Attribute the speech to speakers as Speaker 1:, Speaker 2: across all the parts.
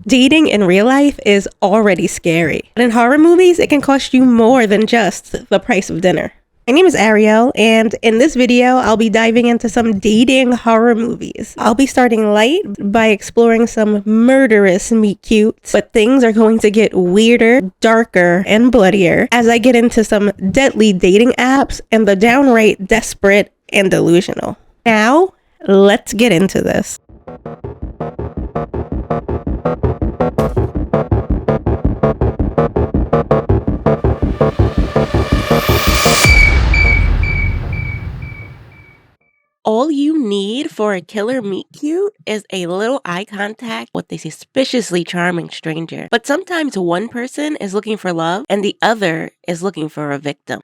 Speaker 1: Dating in real life is already scary, but in horror movies, it can cost you more than just the price of dinner. My name is Ariel, and in this video, I'll be diving into some dating horror movies. I'll be starting light by exploring some murderous meet cute, but things are going to get weirder, darker, and bloodier as I get into some deadly dating apps and the downright desperate and delusional. Now, let's get into this. All you need for a killer meet cute is a little eye contact with a suspiciously charming stranger. But sometimes one person is looking for love and the other is looking for a victim.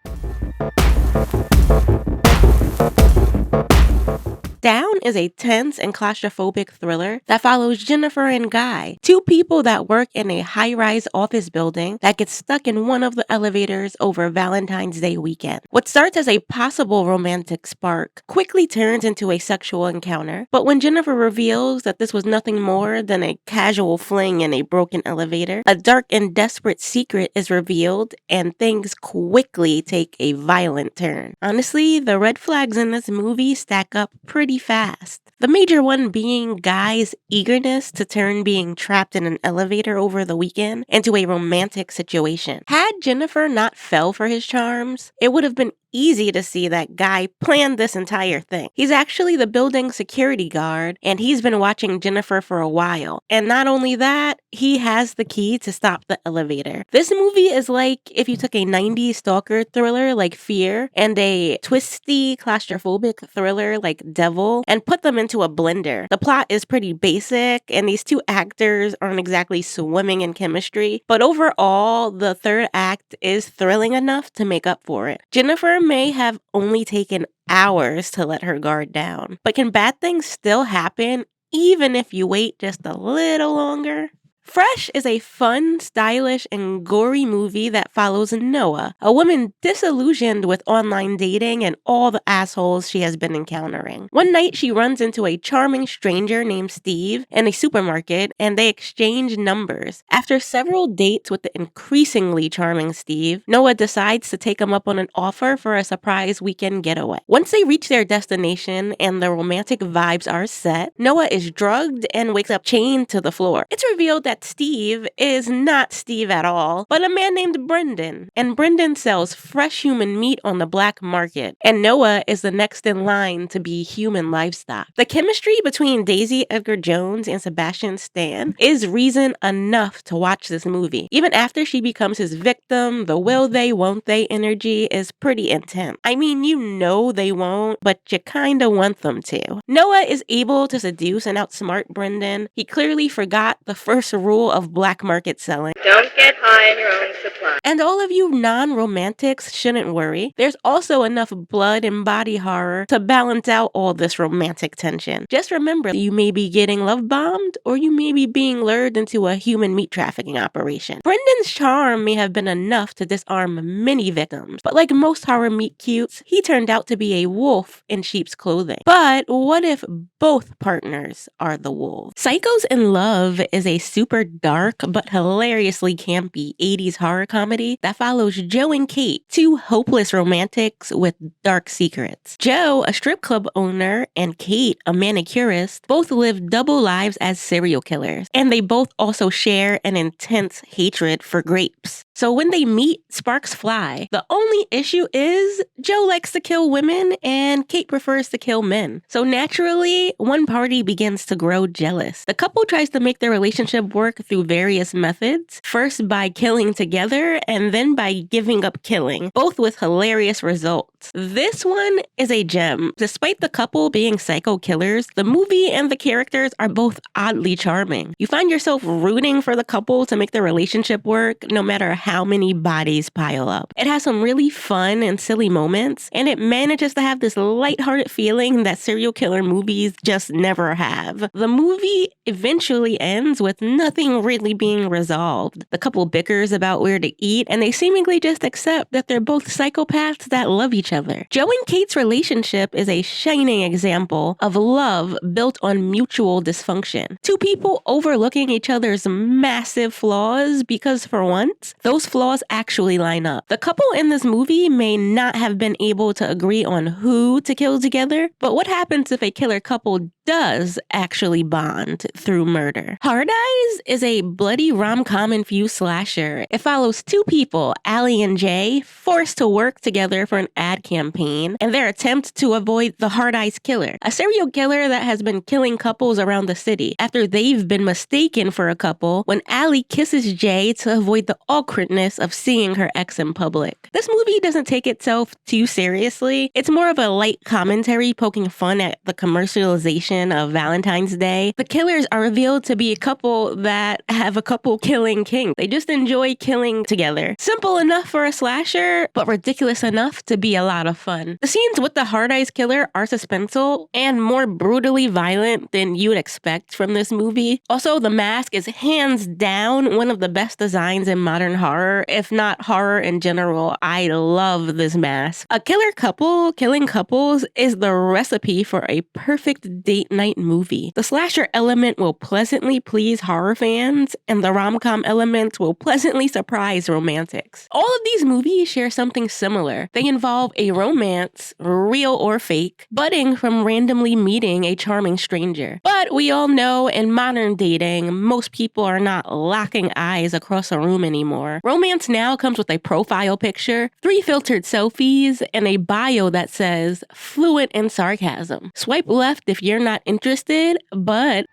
Speaker 1: Down is a tense and claustrophobic thriller that follows Jennifer and Guy, two people that work in a high-rise office building that gets stuck in one of the elevators over Valentine's Day weekend. What starts as a possible romantic spark quickly turns into a sexual encounter, but when Jennifer reveals that this was nothing more than a casual fling in a broken elevator, a dark and desperate secret is revealed and things quickly take a violent turn. Honestly, the red flags in this movie stack up pretty fast. The major one being Guy's eagerness to turn being trapped in an elevator over the weekend into a romantic situation. Had Jennifer not fell for his charms, it would have been easy to see that Guy planned this entire thing. He's actually the building security guard, and he's been watching Jennifer for a while. And not only that, he has the key to stop the elevator. This movie is like if you took a 90s stalker thriller like Fear and a twisty claustrophobic thriller like Devil and put them into a blender. The plot is pretty basic, and these two actors aren't exactly swimming in chemistry, but overall, the third act is thrilling enough to make up for it. Jennifer may have only taken hours to let her guard down, but can bad things still happen even if you wait just a little longer? Fresh is a fun, stylish, and gory movie that follows Noah, a woman disillusioned with online dating and all the assholes she has been encountering. One night, she runs into a charming stranger named Steve in a supermarket, and they exchange numbers. After several dates with the increasingly charming Steve, Noah decides to take him up on an offer for a surprise weekend getaway. Once they reach their destination and the romantic vibes are set, Noah is drugged and wakes up chained to the floor. It's revealed that Steve is not Steve at all, but a man named Brendan. And Brendan sells fresh human meat on the black market. And Noah is the next in line to be human livestock. The chemistry between Daisy Edgar-Jones and Sebastian Stan is reason enough to watch this movie. Even after she becomes his victim, the will they, won't they energy is pretty intense. I mean, you know they won't, but you kinda want them to. Noah is able to seduce and outsmart Brendan. He clearly forgot the first rule of black market selling.
Speaker 2: Don't get high on your own supply.
Speaker 1: And all of you non-romantics shouldn't worry. There's also enough blood and body horror to balance out all this romantic tension. Just remember, you may be getting love bombed or you may be being lured into a human meat trafficking operation. Brendan's charm may have been enough to disarm many victims, but like most horror meet cutes, he turned out to be a wolf in sheep's clothing. But what if both partners are the wolves? Psychos in Love is a super dark but hilariously campy 80s horror comedy that follows Joe and Kate, two hopeless romantics with dark secrets. Joe, a strip club owner, and Kate, a manicurist, both live double lives as serial killers, and they both also share an intense hatred for grapes. So when they meet, sparks fly. The only issue is Joe likes to kill women and Kate prefers to kill men. So naturally, one party begins to grow jealous. The couple tries to make their relationship work through various methods, first by killing together and then by giving up killing, both with hilarious results. This one is a gem. Despite the couple being psycho killers, the movie and the characters are both oddly charming. You find yourself rooting for the couple to make their relationship work, no matter how many bodies pile up. It has some really fun and silly moments, and it manages to have this lighthearted feeling that serial killer movies just never have. The movie eventually ends with nothing really being resolved. The couple bickers about where to eat, and they seemingly just accept that they're both psychopaths that love each other. Joe and Kate's relationship is a shining example of love built on mutual dysfunction. Two people overlooking each other's massive flaws because, for once, those flaws actually line up. The couple in this movie may not have been able to agree on who to kill together, but what happens if a killer couple does actually bond through murder? Hard Eyes is a bloody rom-com infused slasher. It follows two people, Allie and Jay, forced to work together for an ad campaign and their attempt to avoid the Hard Eyes killer, a serial killer that has been killing couples around the city after they've been mistaken for a couple when Allie kisses Jay to avoid the awkwardness of seeing her ex in public. This movie doesn't take itself too seriously. It's more of a light commentary poking fun at the commercialization of Valentine's Day. The killers are revealed to be a couple that have a couple killing kink. They just enjoy killing together. Simple enough for a slasher, but ridiculous enough to be a lot of fun. The scenes with the Hard Eyes killer are suspenseful and more brutally violent than you would expect from this movie. Also, the mask is hands down one of the best designs in modern horror, if not horror in general. I love this mask. A killer couple killing couples is the recipe for a perfect date night movie. The slasher element will pleasantly please horror fans, and the rom-com element will pleasantly surprise romantics. All of these movies share something similar. They involve a romance, real or fake, budding from randomly meeting a charming stranger. But we all know in modern dating, most people are not locking eyes across a room anymore. Romance now comes with a profile picture, 3 filtered selfies, and a bio that says fluent in sarcasm. Swipe left if you're not interested, but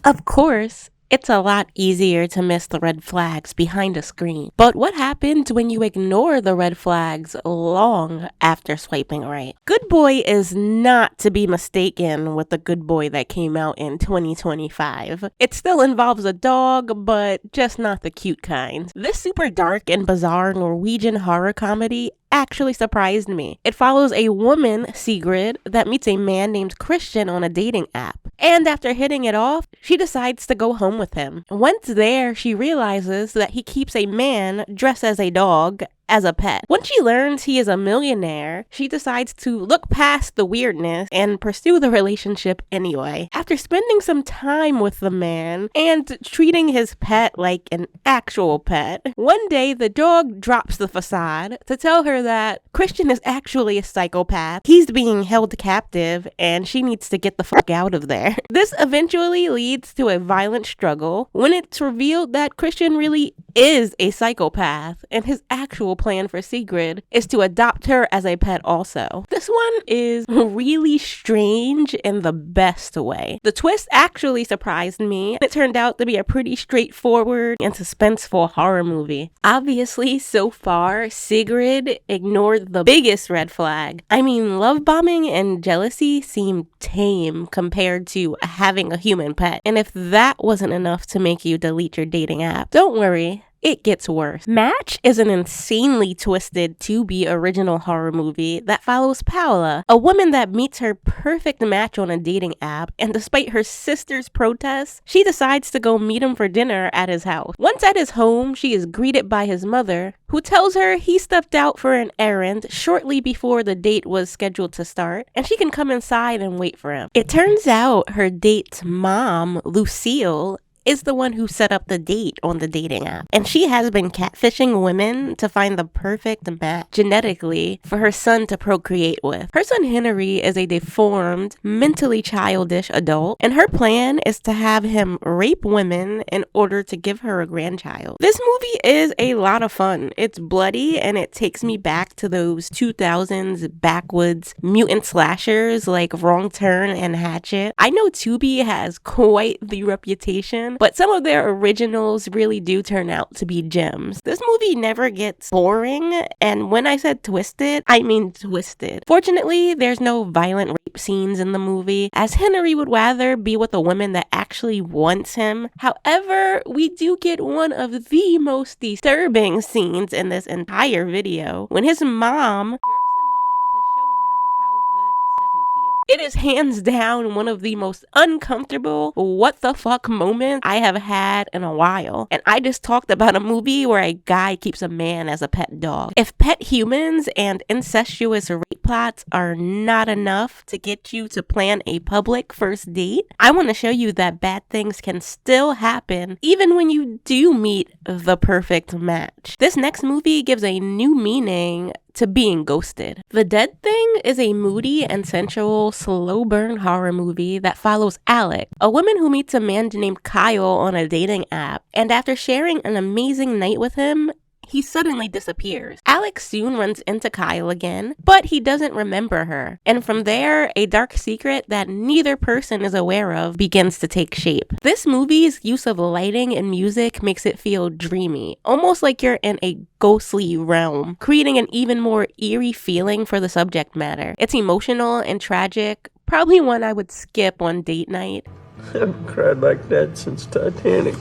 Speaker 1: of course, it's a lot easier to miss the red flags behind a screen. But what happens when you ignore the red flags long after swiping right? Good Boy is not to be mistaken with the Good Boy that came out in 2025. It still involves a dog, but just not the cute kind. This super dark and bizarre Norwegian horror comedy actually surprised me. It follows a woman, Sigrid, that meets a man named Christian on a dating app. And after hitting it off, she decides to go home with him. Once there, she realizes that he keeps a man dressed as a dog as a pet. Once she learns he is a millionaire, she decides to look past the weirdness and pursue the relationship anyway. After spending some time with the man and treating his pet like an actual pet, one day the dog drops the facade to tell her that Christian is actually a psychopath. He's being held captive and she needs to get the fuck out of there. This eventually leads to a violent struggle when it's revealed that Christian really is a psychopath and his actual plan for Sigrid is to adopt her as a pet also. This one is really strange in the best way. The twist actually surprised me. It turned out to be a pretty straightforward and suspenseful horror movie. Obviously, so far, Sigrid ignored the biggest red flag. I mean, love bombing and jealousy seem tame compared to having a human pet. And if that wasn't enough to make you delete your dating app, don't worry. It gets worse. Match is an insanely twisted to-be original horror movie that follows Paola, a woman that meets her perfect match on a dating app, and despite her sister's protests, she decides to go meet him for dinner at his house. Once at his home, she is greeted by his mother, who tells her he stepped out for an errand shortly before the date was scheduled to start, and she can come inside and wait for him. It turns out her date's mom, Lucille, is the one who set up the date on the dating app. And she has been catfishing women to find the perfect match genetically for her son to procreate with. Her son Henry is a deformed, mentally childish adult, and her plan is to have him rape women in order to give her a grandchild. This movie is a lot of fun. It's bloody and it takes me back to those 2000s backwoods mutant slashers like Wrong Turn and Hatchet. I know Tubi has quite the reputation fun, but some of their originals really do turn out to be gems. This movie never gets boring, and when I said twisted, I mean twisted. Fortunately, there's no violent rape scenes in the movie, as Henry would rather be with a woman that actually wants him. However, we do get one of the most disturbing scenes in this entire video when his mom jerks him off to show him how good second feels. It is hands down one of the most uncomfortable what the fuck moments I have had in a while. And I just talked about a movie where a guy keeps a man as a pet dog. If pet humans and incestuous rape plots are not enough to get you to plan a public first date, I want to show you that bad things can still happen even when you do meet the perfect match. This next movie gives a new meaning to being ghosted. The Dead Thing is a moody and sensual slow burn horror movie that follows Alex, a woman who meets a man named Kyle on a dating app, and after sharing an amazing night with him, he suddenly disappears. Alex soon runs into Kyle again, but he doesn't remember her. And from there, a dark secret that neither person is aware of begins to take shape. This movie's use of lighting and music makes it feel dreamy, almost like you're in a ghostly realm, creating an even more eerie feeling for the subject matter. It's emotional and tragic, probably one I would skip on date night.
Speaker 3: I haven't cried like that since Titanic.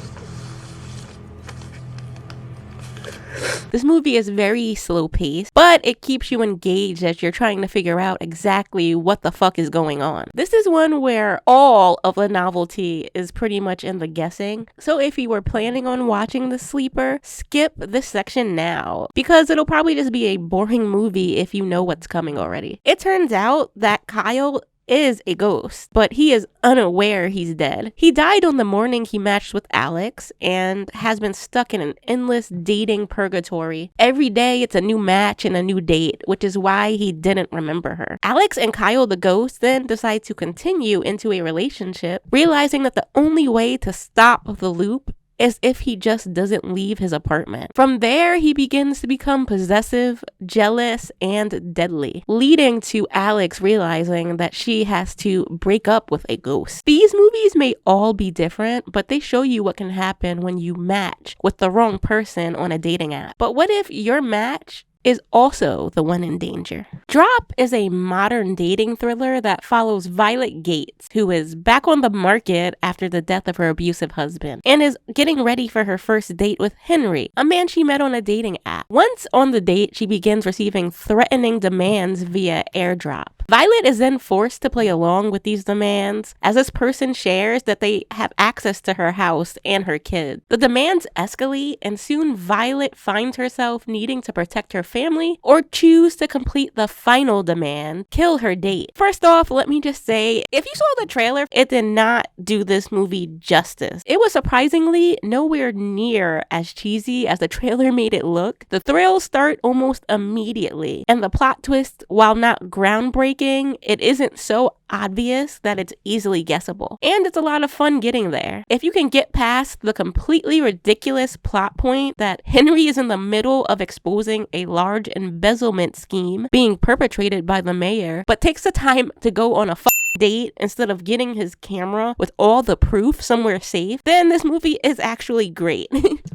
Speaker 1: This movie is very slow paced, but it keeps you engaged as you're trying to figure out exactly what the fuck is going on. This is one where all of the novelty is pretty much in the guessing. So if you were planning on watching The Sleeper, skip this section now, because it'll probably just be a boring movie if you know what's coming already. It turns out that Kyle is a ghost, but he is unaware he's dead. He died on the morning he matched with Alex and has been stuck in an endless dating purgatory. Every day it's a new match and a new date, which is why he didn't remember her. Alex and Kyle the ghost then decide to continue into a relationship, realizing that the only way to stop the loop is if he just doesn't leave his apartment. From there, he begins to become possessive, jealous, and deadly, leading to Alex realizing that she has to break up with a ghost. These movies may all be different, but they show you what can happen when you match with the wrong person on a dating app. But what if your match is also the one in danger? Drop is a modern dating thriller that follows Violet Gates, who is back on the market after the death of her abusive husband, and is getting ready for her first date with Henry, a man she met on a dating app. Once on the date, she begins receiving threatening demands via airdrop. Violet is then forced to play along with these demands, as this person shares that they have access to her house and her kids. The demands escalate, and soon Violet finds herself needing to protect her family or choose to complete the final demand, kill her date. First off, let me just say, if you saw the trailer, it did not do this movie justice. It was surprisingly nowhere near as cheesy as the trailer made it look. The thrills start almost immediately, and the plot twist, while not groundbreaking, it isn't so obvious that it's easily guessable. And it's a lot of fun getting there. If you can get past the completely ridiculous plot point that Henry is in the middle of exposing a large embezzlement scheme being perpetrated by the mayor, but takes the time to go on a date instead of getting his camera with all the proof somewhere safe, then this movie is actually great.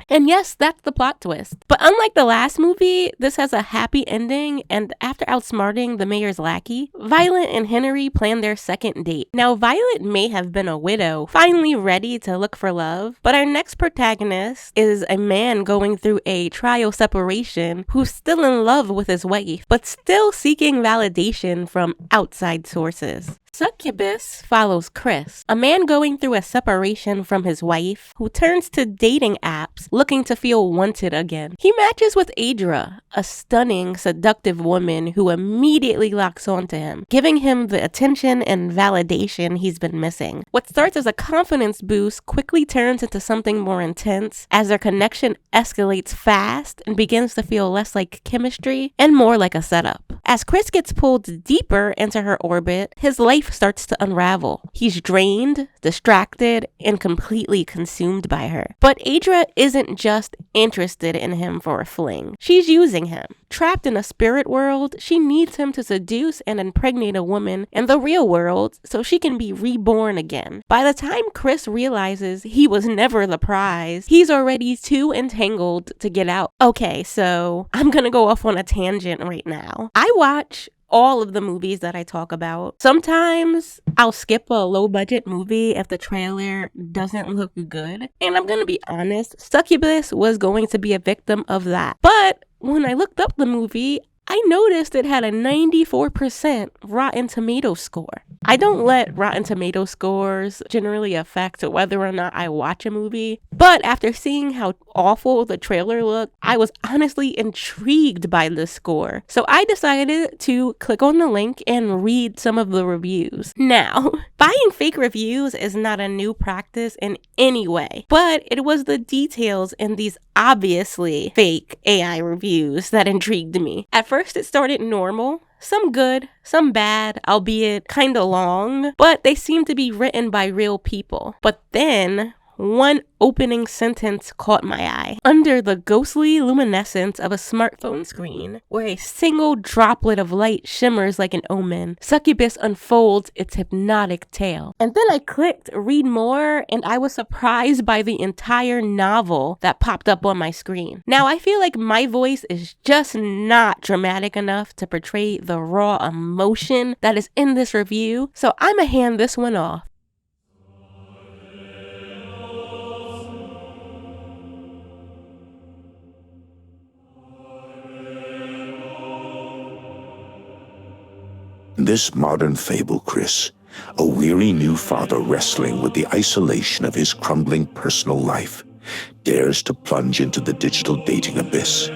Speaker 1: And yes, that's the plot twist. But unlike the last movie, this has a happy ending, and after outsmarting the mayor's lackey, Violet and Henry plan their second date. Now, Violet may have been a widow, finally ready to look for love, but our next protagonist is a man going through a trial separation who's still in love with his wife, but still seeking validation from outside sources. Succubus follows Chris, a man going through a separation from his wife who turns to dating apps looking to feel wanted again. He matches with Adra, a stunning, seductive woman who immediately locks onto him, giving him the attention and validation he's been missing. What starts as a confidence boost quickly turns into something more intense as their connection escalates fast and begins to feel less like chemistry and more like a setup. As Chris gets pulled deeper into her orbit, his life life starts to unravel. He's drained, distracted, and completely consumed by her. But Adra isn't just interested in him for a fling. She's using him. Trapped in a spirit world, she needs him to seduce and impregnate a woman in the real world so she can be reborn again. By the time Chris realizes he was never the prize, he's already too entangled to get out. Okay, so I'm gonna go off on a tangent right now. I watch all of the movies that I talk about. Sometimes I'll skip a low budget movie if the trailer doesn't look good. And I'm gonna be honest, Succubus was going to be a victim of that. But when I looked up the movie, I noticed it had a 94% Rotten Tomato score. I don't let Rotten Tomato scores generally affect whether or not I watch a movie, but after seeing how awful the trailer looked, I was honestly intrigued by the score. So I decided to click on the link and read some of the reviews. Now, buying fake reviews is not a new practice in any way, but it was the details in these obviously fake AI reviews that intrigued me. At first it started normal, some good, some bad, albeit kinda long, but they seemed to be written by real people. But then one opening sentence caught my eye. Under the ghostly luminescence of a smartphone screen, where a single droplet of light shimmers like an omen, Succubus unfolds its hypnotic tale. And then I clicked read more, and I was surprised by the entire novel that popped up on my screen. Now, I feel like my voice is just not dramatic enough to portray the raw emotion that is in this review, so I'ma hand this one off.
Speaker 4: This modern fable, Chris, a weary new father wrestling with the isolation of his crumbling personal life, dares to plunge into the digital dating abyss.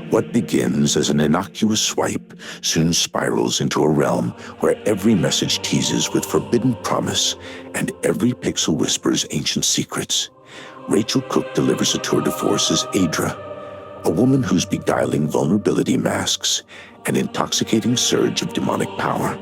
Speaker 4: What begins as an innocuous swipe soon spirals into a realm where every message teases with forbidden promise and every pixel whispers ancient secrets. Rachel Cook delivers a tour de force as Adra, a woman whose beguiling vulnerability masks an intoxicating surge of demonic power.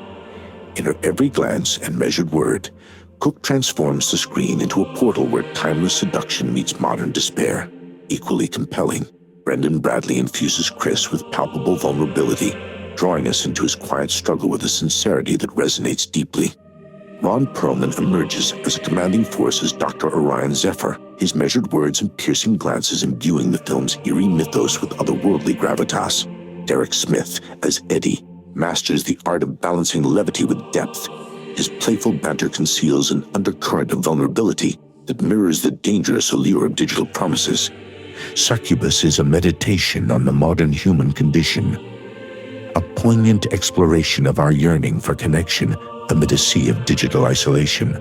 Speaker 4: In her every glance and measured word, Cook transforms the screen into a portal where timeless seduction meets modern despair. Equally compelling, Brendan Bradley infuses Chris with palpable vulnerability, drawing us into his quiet struggle with a sincerity that resonates deeply. Ron Perlman emerges as a commanding force as Dr. Orion Zephyr, his measured words and piercing glances imbuing the film's eerie mythos with otherworldly gravitas. Derek Smith, as Eddie, masters the art of balancing levity with depth. His playful banter conceals an undercurrent of vulnerability that mirrors the dangerous allure of digital promises. Succubus is a meditation on the modern human condition, a poignant exploration of our yearning for connection amid a sea of digital isolation.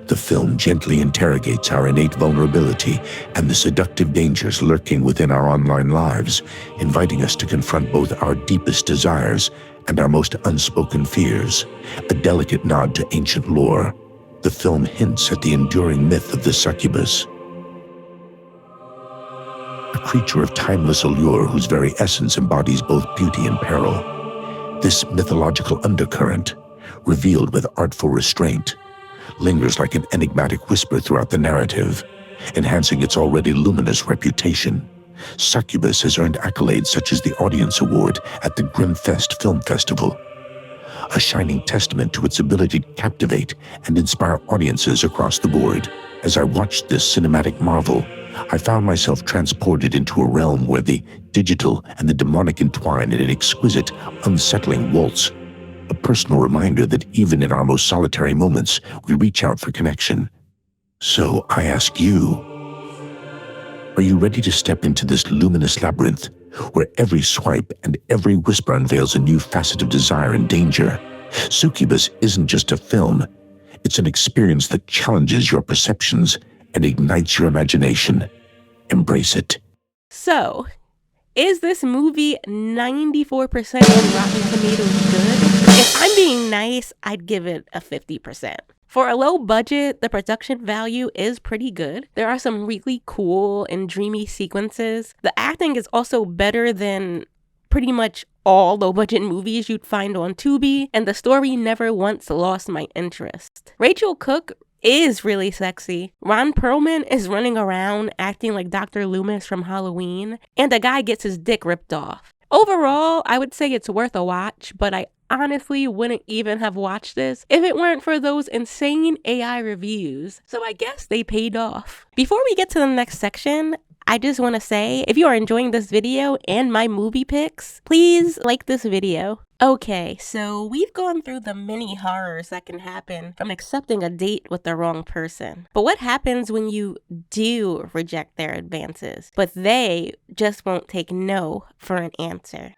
Speaker 4: The film gently interrogates our innate vulnerability and the seductive dangers lurking within our online lives, inviting us to confront both our deepest desires and our most unspoken fears. A delicate nod to ancient lore, the film hints at the enduring myth of the succubus, a creature of timeless allure whose very essence embodies both beauty and peril. This mythological undercurrent, revealed with artful restraint, lingers like an enigmatic whisper throughout the narrative, enhancing its already luminous reputation. Succubus has earned accolades such as the Audience Award at the Grimfest Film Festival, a shining testament to its ability to captivate and inspire audiences across the board. As I watched this cinematic marvel, I found myself transported into a realm where the digital and the demonic entwine in an exquisite, unsettling waltz, a personal reminder that even in our most solitary moments, we reach out for connection. So I ask you, are you ready to step into this luminous labyrinth where every swipe and every whisper unveils a new facet of desire and danger? Succubus isn't just a film. It's an experience that challenges your perceptions and ignites your imagination. Embrace it.
Speaker 1: So, is this movie 94% on Rotten Tomatoes good? If I'm being nice, I'd give it a 50%. For a low budget, the production value is pretty good. There are some really cool and dreamy sequences. The acting is also better than pretty much all low-budget movies you'd find on Tubi, and the story never once lost my interest. Rachel Cook is really sexy. Ron Perlman is running around acting like Dr. Loomis from Halloween, and a guy gets his dick ripped off. Overall, I would say it's worth a watch, but I honestly wouldn't even have watched this if it weren't for those insane AI reviews, so I guess they paid off. Before we get to the next section, I just want to say, if you are enjoying this video and my movie picks, please like this video. Okay, so we've gone through the many horrors that can happen from accepting a date with the wrong person. But what happens when you do reject their advances, but they just won't take no for an answer?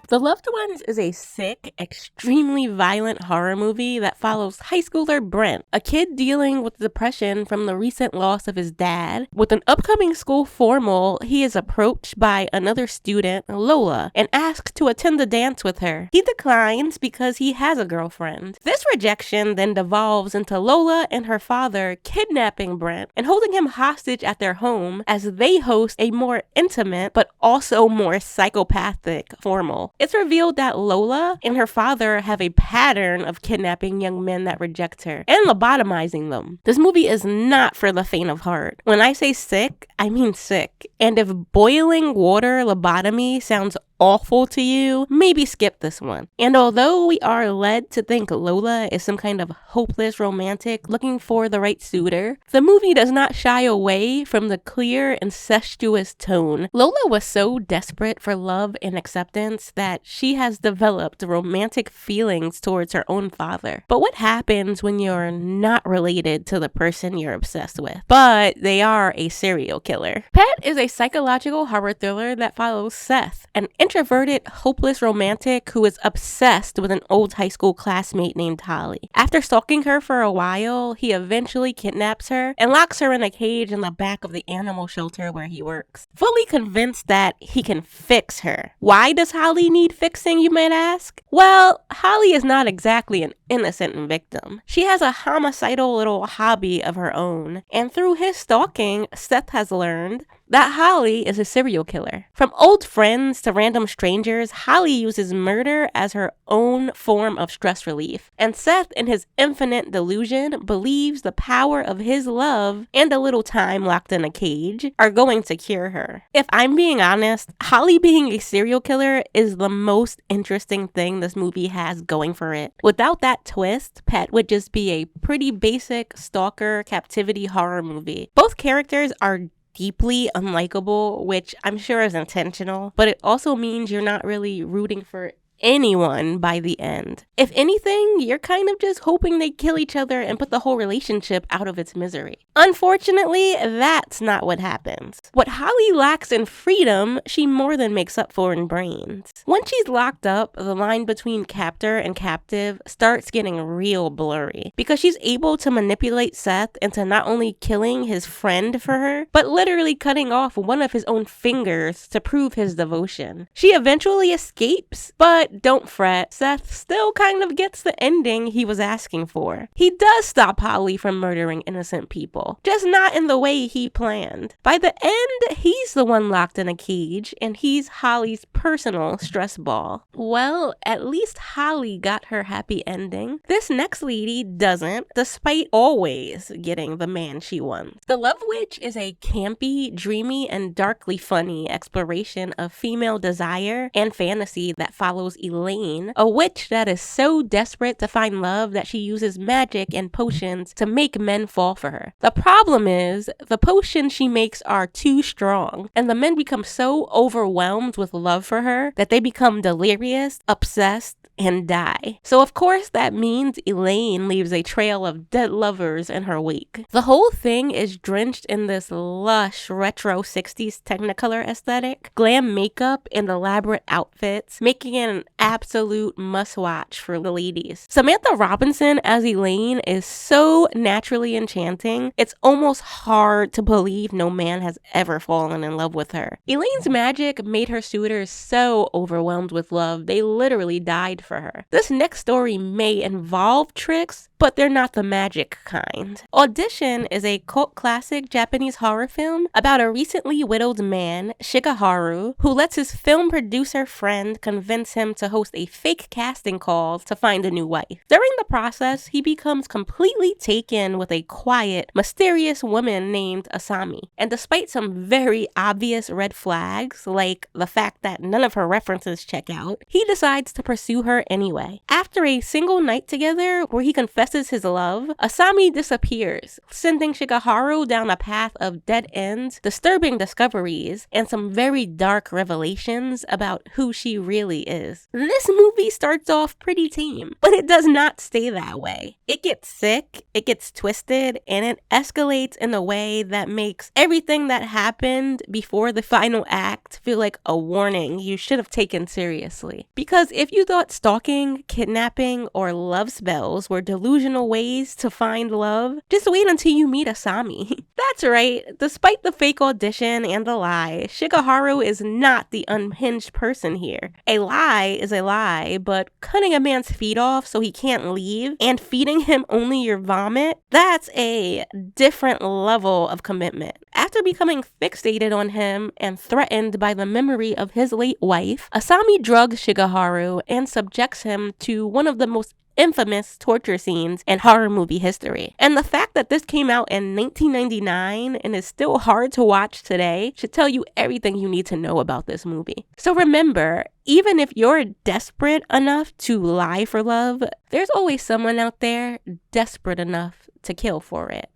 Speaker 1: The Loved Ones is a sick, extremely violent horror movie that follows high schooler Brent, a kid dealing with depression from the recent loss of his dad. With an upcoming school formal, he is approached by another student, Lola, and asked to attend the dance with her. He declines because he has a girlfriend. This rejection then devolves into Lola and her father kidnapping Brent and holding him hostage at their home as they host a more intimate but also more psychopathic formal. It's revealed that Lola and her father have a pattern of kidnapping young men that reject her and lobotomizing them. This movie is not for the faint of heart. When I say sick, I mean sick. And if boiling water lobotomy sounds awful to you, maybe skip this one. And although we are led to think Lola is some kind of hopeless romantic looking for the right suitor, the movie does not shy away from the clear incestuous tone. Lola was so desperate for love and acceptance that she has developed romantic feelings towards her own father. But what happens when you're not related to the person you're obsessed with, but they are a serial killer? Pet is a psychological horror thriller that follows Seth, an introverted, hopeless romantic who is obsessed with an old high school classmate named Holly. After stalking her for a while, he eventually kidnaps her and locks her in a cage in the back of the animal shelter where he works, fully convinced that he can fix her. Why does Holly need fixing, you might ask? Well, Holly is not exactly an innocent victim. She has a homicidal little hobby of her own, and through his stalking, Seth has learned that Holly is a serial killer. From old friends to random strangers, Holly uses murder as her own form of stress relief. And Seth, in his infinite delusion, believes the power of his love and a little time locked in a cage are going to cure her. If I'm being honest, Holly being a serial killer is the most interesting thing this movie has going for it. Without that twist, Pet would just be a pretty basic stalker captivity horror movie. Both characters are deeply unlikable, which I'm sure is intentional, but it also means you're not really rooting for anyone by the end. If anything, you're kind of just hoping they kill each other and put the whole relationship out of its misery. Unfortunately, that's not what happens. What Holly lacks in freedom, she more than makes up for in brains. Once she's locked up, the line between captor and captive starts getting real blurry because she's able to manipulate Seth into not only killing his friend for her, but literally cutting off one of his own fingers to prove his devotion. She eventually escapes, but don't fret, Seth still kind of gets the ending he was asking for. He does stop Holly from murdering innocent people, just not in the way he planned. By the end, he's the one locked in a cage, and he's Holly's personal stress ball. Well, at least Holly got her happy ending. This next lady doesn't, despite always getting the man she wants. The Love Witch is a campy, dreamy, and darkly funny exploration of female desire and fantasy that follows Elaine, a witch that is so desperate to find love that she uses magic and potions to make men fall for her. The problem is, the potions she makes are too strong, and the men become so overwhelmed with love for her that they become delirious, obsessed, and die. So of course that means Elaine leaves a trail of dead lovers in her wake. The whole thing is drenched in this lush retro 60s Technicolor aesthetic, glam makeup, and elaborate outfits, making it an absolute must-watch for the ladies. Samantha Robinson as Elaine is so naturally enchanting, it's almost hard to believe no man has ever fallen in love with her. Elaine's magic made her suitors so overwhelmed with love, they literally died mind for her. This next story may involve tricks, but they're not the magic kind. Audition is a cult classic Japanese horror film about a recently widowed man, Shigeharu, who lets his film producer friend convince him to host a fake casting call to find a new wife. During the process, he becomes completely taken with a quiet, mysterious woman named Asami. And despite some very obvious red flags, like the fact that none of her references check out, he decides to pursue her anyway. After a single night together where he confesses his love, Asami disappears, sending Shigeharu down a path of dead ends, disturbing discoveries, and some very dark revelations about who she really is. This movie starts off pretty tame, but it does not stay that way. It gets sick, it gets twisted, and it escalates in a way that makes everything that happened before the final act feel like a warning you should have taken seriously. Because if you thought stalking, kidnapping, or love spells were delusional ways to find love, just wait until you meet Asami. That's right, despite the fake audition and the lie, Shigeharu is not the unhinged person here. A lie is a lie, but cutting a man's feet off so he can't leave and feeding him only your vomit, that's a different level of commitment. After becoming fixated on him and threatened by the memory of his late wife, Asami drugs Shigeharu and subjects him to one of the most infamous torture scenes in horror movie history. And the fact that this came out in 1999 and is still hard to watch today should tell you everything you need to know about this movie. So remember, even if you're desperate enough to lie for love, there's always someone out there desperate enough to kill for it.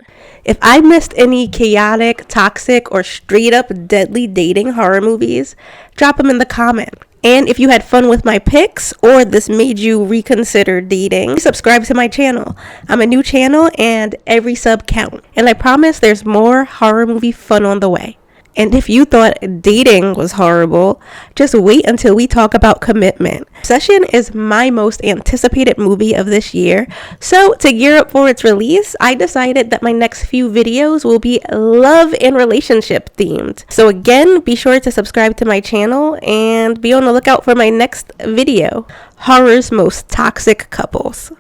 Speaker 1: If I missed any chaotic, toxic, or straight up deadly dating horror movies, drop them in the comment. And if you had fun with my picks or this made you reconsider dating, subscribe to my channel. I'm a new channel and every sub count. And I promise there's more horror movie fun on the way. And if you thought dating was horrible, just wait until we talk about commitment. Obsession is my most anticipated movie of this year. So to gear up for its release, I decided that my next few videos will be love and relationship themed. So again, be sure to subscribe to my channel and be on the lookout for my next video, Horror's Most Toxic Couples.